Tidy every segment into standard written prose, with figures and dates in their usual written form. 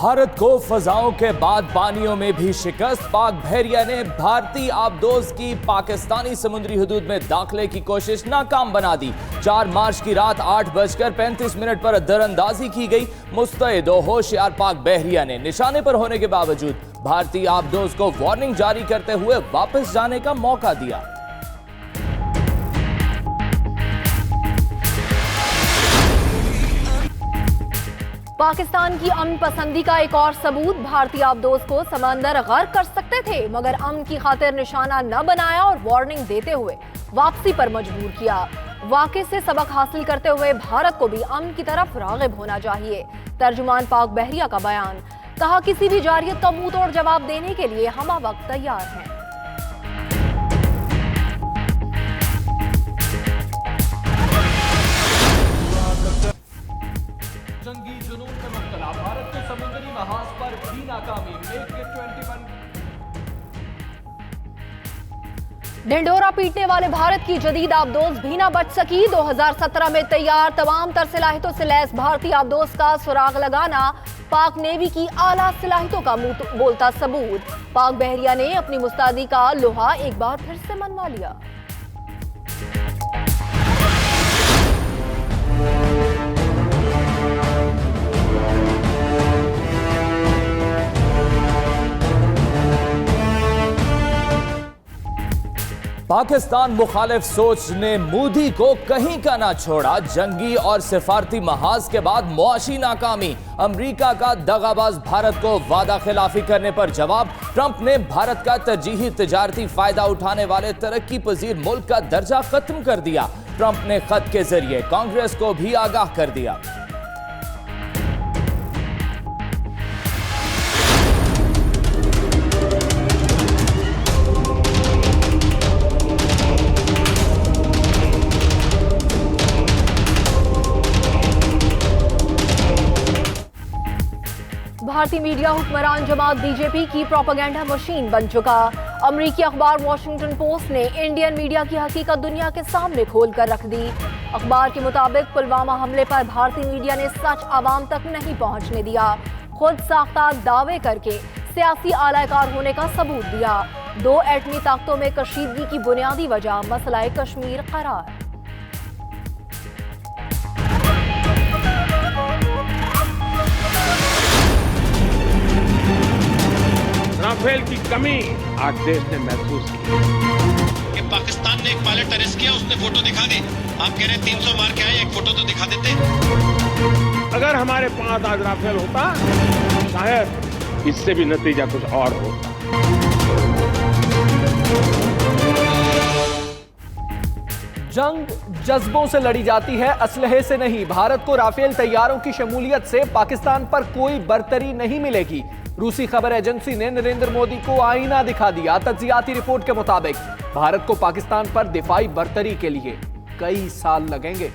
भारत को फजाओं के बाद पानियों में भी शिकस्त। पाक बहरिया ने भारतीय आबदोज की पाकिस्तानी समुद्री हदूद में दाखिले की कोशिश नाकाम बना दी। 4 मार्च की रात 8:35 पर दरअंदाजी की गई। मुस्तैद और होशियार पाक बहरिया ने निशाने पर होने के बावजूद भारतीय आबदोज को वार्निंग जारी करते हुए वापस जाने का मौका दिया। पाकिस्तान की अमन पसंदी का एक और सबूत, भारतीय आबदोज को समंदर गर्क कर सकते थे मगर अमन की खातिर निशाना न बनाया और वार्निंग देते हुए वापसी पर मजबूर किया। वाक़े से सबक हासिल करते हुए भारत को भी अमन की तरफ राग़िब होना चाहिए। तर्जुमान पाक बहरिया का बयान, कहा किसी भी जारियत का मुंह तोड़ जवाब देने के लिए हम वक्त तैयार हैं। जंगी जुनून में मुब्तला भारत को समुद्री महाज पर भी नाकामी। ढिंढोरा पीटने वाले भारत की जदीद आबदोज भी ना बच सकी। 2017 में तैयार तमाम तर सलाहियतों से लैस भारतीय आबदोज का सुराग लगाना पाक नेवी की आला सलाहियतों का मुंह बोलता सबूत। पाक बहरिया ने अपनी मुस्तैदी का लोहा एक बार फिर से मनवा लिया। पाकिस्तान मुखालिफ सोच ने मोदी को कहीं का ना छोड़ा। जंगी और सिफारती महाज के बाद मुआशी नाकामी। अमेरिका का दगाबाज भारत को वादा खिलाफी करने पर जवाब। ट्रंप ने भारत का तरजीही तिजारती फायदा उठाने वाले तरक्की पजीर मुल्क का दर्जा खत्म कर दिया। ट्रंप ने खत के जरिए कांग्रेस को भी आगाह कर दिया। भारतीय मीडिया हुक्मरान जमात बीजेपी की प्रोपेगेंडा मशीन बन चुका। अमेरिकी अखबार वॉशिंगटन पोस्ट ने इंडियन मीडिया की हकीकत दुनिया के सामने खोल कर रख दी। अखबार के मुताबिक पुलवामा हमले पर भारतीय मीडिया ने सच आवाम तक नहीं पहुंचने दिया। खुद साख्ता दावे करके सियासी आलाकार होने का सबूत दिया। 2 एटमी ताकतों में कशीदगी की बुनियादी वजह मसला कश्मीर करार। राफेल की कमी आज देश ने महसूस की कि पाकिस्तान ने एक पायलट अरेस्ट किया, उसने फोटो दिखा दी। आप कह रहे हैं 300 मार के आए, एक फोटो तो दिखा देते। अगर हमारे पास आज राफेल होता शायद इससे भी नतीजा कुछ और होता। जंग जज्बों से लड़ी जाती है, असलहे से नहीं। भारत को राफेल तैयारों की शमूलियत से पाकिस्तान पर कोई बरतरी नहीं मिलेगी। रूसी खबर एजेंसी ने नरेंद्र मोदी को आईना दिखा दिया। तज्जियाती रिपोर्ट के मुताबिक भारत को पाकिस्तान पर दिफाई बरतरी के लिए कई साल लगेंगे।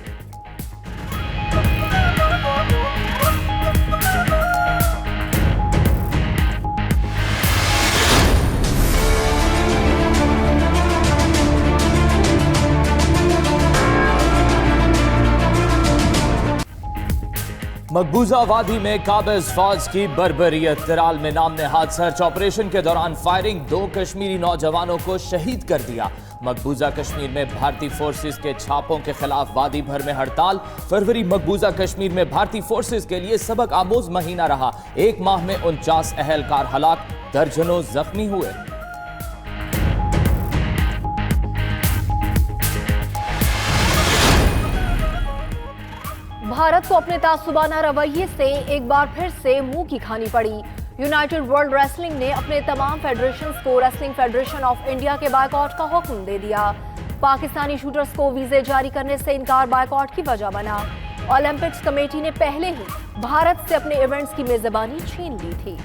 मकबूजा वादी में काबिज फौज की बर्बरियत। तिराल में नाम नेहाद सर्च ऑपरेशन के दौरान फायरिंग 2 कश्मीरी नौजवानों को शहीद कर दिया। मकबूजा कश्मीर में भारतीय फोर्सेस के छापों के खिलाफ वादी भर में हड़ताल। फरवरी मकबूजा कश्मीर में भारतीय फोर्सेस के लिए सबक आमोज महीना रहा। 1 माह में 49 अहलकार हलाक, दर्जनों जख्मी हुए। भारत को अपने तासुबाना रवैये से एक बार फिर से मुंह की खानी पड़ी। यूनाइटेड वर्ल्ड रेसलिंग ने अपने तमाम फेडरेशंस को रेसलिंग फेडरेशन ऑफ इंडिया के बायकॉट का हुक्म दे दिया। पाकिस्तानी शूटर्स को वीजे जारी करने से इनकार बायकॉट की वजह बना। ओलंपिक्स कमेटी ने पहले ही भारत से अपने इवेंट्स की मेजबानी छीन ली थी।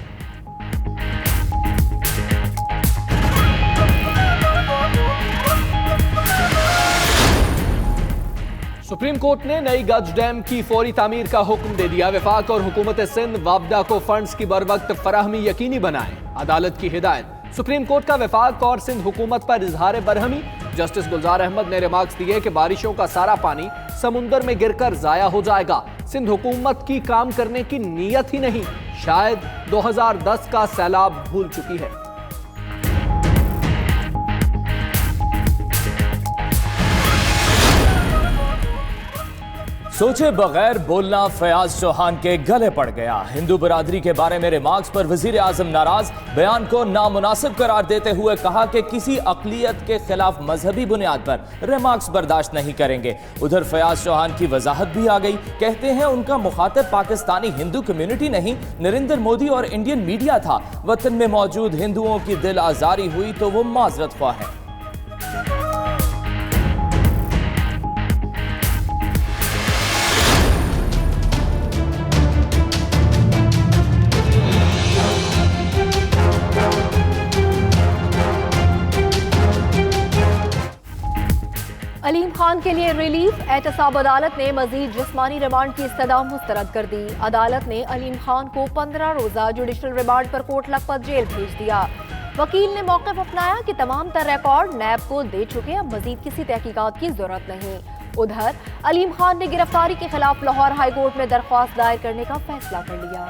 सुप्रीम कोर्ट ने नई गज डैम की फौरी तामीर का हुक्म दे दिया। वफाक और हुकूमत सिंध वापडा को फंड्स की बरवक्त फराहमी यकीनी बनाए, अदालत की हिदायत। सुप्रीम कोर्ट का वफाक और सिंध हुकूमत पर इजहार बरहमी। जस्टिस गुलजार अहमद ने रिमार्क्स दिए कि बारिशों का सारा पानी समुंदर में गिरकर जाया हो जाएगा। सिंध हुकूमत की काम करने की नीयत ही नहीं, शायद 2010 का सैलाब भूल चुकी है। सोचे बगैर बोलना फयाज चौहान के गले पड़ गया। हिंदू बरादरी के बारे में रिमार्क्स पर वजीर आजम नाराज, बयान को नामुनासिब करार देते हुए कहा कि किसी अकलियत के खिलाफ मजहबी बुनियाद पर रिमार्क्स बर्दाश्त नहीं करेंगे। उधर फयाज चौहान की वजाहत भी आ गई, कहते हैं उनका मुखातिब पाकिस्तानी हिंदू कम्युनिटी नहीं, नरेंद्र मोदी और इंडियन मीडिया था। वतन में मौजूद हिंदुओं की दिल आजारी हुई तो वो माजरत ख्वाह है। अलीम खान के लिए रिलीफ, एहतसाब अदालत ने मजीद जिस्मानी रिमांड की इस्तदा मुस्तरद कर दी। अदालत ने अलीम खान को 15 रोजा जुडिशल रिमांड पर कोट लखपत जेल भेज दिया। वकील ने मौक़िफ़ अपनाया कि तमाम तर रिकॉर्ड नैब को दे चुके, अब मजीद किसी तहकीकात की जरूरत नहीं। उधर अलीम खान ने गिरफ्तारी के खिलाफ लाहौर हाई कोर्ट में दरख्वास्त दायर करने का फैसला कर लिया।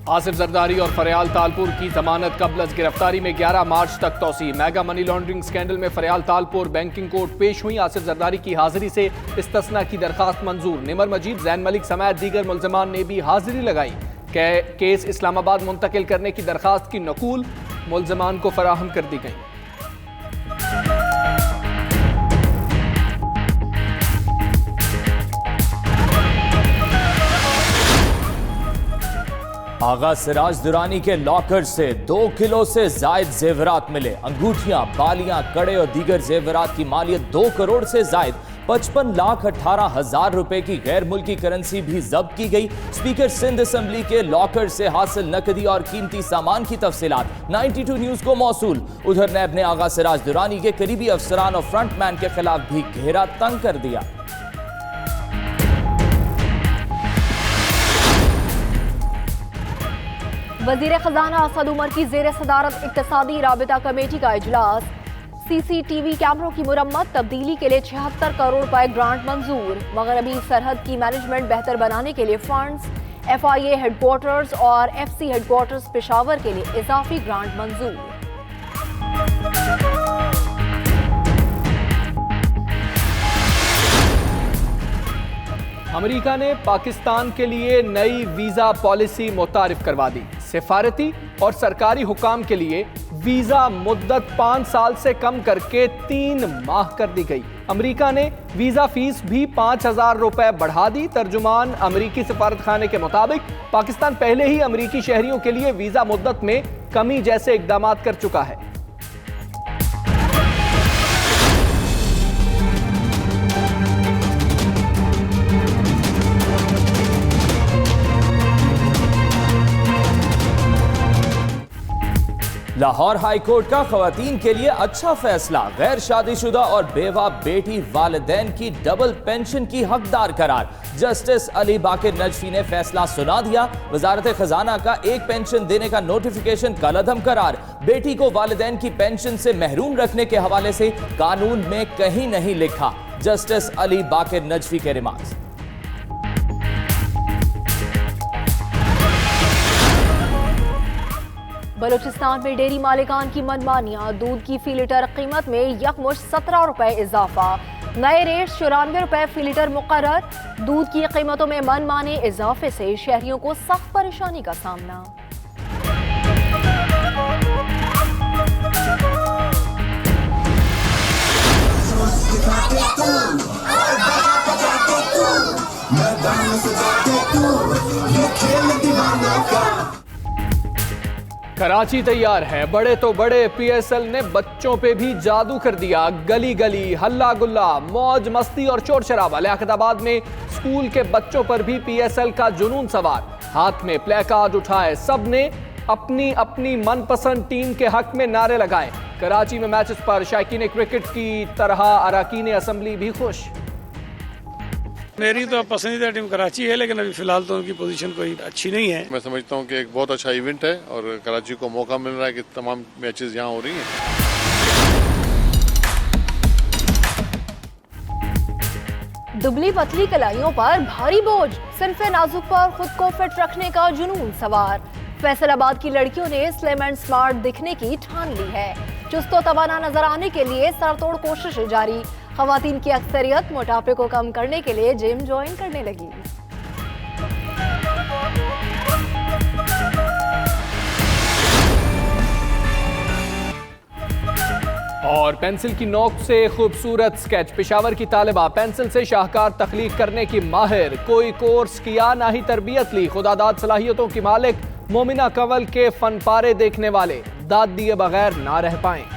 आसिफ जरदारी और फरियाल तालपुर की जमानत कबल गिरफ्तारी में 11 मार्च तक तौसी। मेगा मनी लॉन्ड्रिंग स्कैंडल में फरियाल तालपुर बैंकिंग कोर्ट पेश हुई। आसिफ जरदारी की हाजिरी से इस्तिस्ना की दरखास्त मंजूर। निमर मजीद, जैन मलिक समेत दीगर मुल्ज़िमान ने भी हाजिरी लगाई। केस इस्लामाबाद मुंतकिल करने की दरखास्त की नकूल मुल्ज़िमान को फराहम कर दी गई। आगा सिराज दुरानी के लॉकर से 2 किलो से जायद जेवरात मिले। अंगूठियां, बालियां, कड़े और दीगर जेवरात की मालियत 2 करोड़ से जायद 55,18,000 रुपए की गैर मुल्की करेंसी भी जब्त की गई। स्पीकर सिंध असेंबली के लॉकर से हासिल नकदी और कीमती सामान की तफसीलात 92 न्यूज को मौसूल। उधर नैब ने आगा सिराज दुरानी के करीबी अफसरान और फ्रंटमैन के खिलाफ भी घेरा तंग कर दिया। वजीर खजाना असद उमर की जेर सदारत इक्तिसादी राबिता कमेटी का इजलास। CCTV कैमरों की मुरम्मत, तब्दीली के लिए 76 करोड़ रुपए ग्रांट मंजूर। मगरबी सरहद की मैनेजमेंट बेहतर बनाने के लिए फंड्स। FIA हेडक्वार्टर्स और FC हेडक्वार्टर्स पेशावर के लिए इजाफी ग्रांट मंजूर। अमेरिका ने पाकिस्तान के लिए नई वीजा पॉलिसी मुतारिफ करवा दी। सिफारती और सरकारी हुकाम के लिए वीजा मुद्दत 5 साल से कम करके 3 माह कर दी गई। अमेरिका ने वीजा फीस भी 5,000 रुपए बढ़ा दी। तर्जुमान अमेरिकी सफारत खाने के मुताबिक पाकिस्तान पहले ही अमेरिकी शहरियों के लिए वीजा मुद्दत में कमी जैसे इकदाम कर चुका है। लाहौर हाई कोर्ट का खवातीन के लिए अच्छा फैसला, गैर शादीशुदा और बेवा बेटी वालिदैन की डबल पेंशन की हकदार करार। जस्टिस अली बाकिर नजफी ने फैसला सुना दिया। वजारत खजाना का एक पेंशन देने का नोटिफिकेशन कलअदम करार। बेटी को वालिदैन की पेंशन से महरूम रखने के हवाले से कानून में कहीं नहीं लिखा। जस्टिस अली बाकिर नजफी के रिमार्क्स। बलूचिस्तान में डेयरी मालिकान की मनमानियां, दूध की फी लीटर कीमत में यकमुश्त 17 रुपए इजाफा। नए रेट 94 रुपए फी लीटर मुकर्रर। दूध की कीमतों में मनमाने इजाफे से शहरियों को सख्त परेशानी का सामना। कराची तैयार है, बड़े तो बड़े। PSL ने बच्चों पे भी जादू कर दिया। गली गली हल्ला गुल्ला, मौज मस्ती और शोर शराबा। लियाकताबाद में स्कूल के बच्चों पर भी PSL का जुनून सवार। हाथ में प्ले कार्ड उठाए सबने अपनी अपनी मनपसंद टीम के हक में नारे लगाए। कराची में मैचेस पर शायकीन क्रिकेट की तरह अरकान असेंबली भी खुश। मेरी तो पसंदीदा टीम कराची है, लेकिन अभी फिलहाल तो उनकी पोजीशन कोई अच्छी नहीं है। मैं समझता हूँ कि एक बहुत अच्छा इवेंट है और कराची को मौका मिल रहा है कि तमाम मैचेस यहाँ हो रही हैं। दुबली पतली कलाइयों पर भारी बोझ, सिर्फ नाजुक पर खुद को फिट रखने का जुनून सवार। फैसलाबाद की लड़कियों ने स्लिम एंड स्मार्ट दिखने की ठान ली है। चुस्तो तवाना नजर आने के लिए सरतोड़ कोशिश जारी। खवातीन की अक्सरियत मोटापे को कम करने के लिए जिम ज्वाइन करने लगी। और पेंसिल की नोक से खूबसूरत स्केच। पेशावर की तालिबा पेंसिल से शाहकार तख्लीक करने की माहिर, कोई कोर्स किया ना ही तरबियत ली। खुदादाद सलाहियतों की मालिक मोमिना कंवल के फन पारे देखने वाले दाद दिए बगैर ना रह पाए।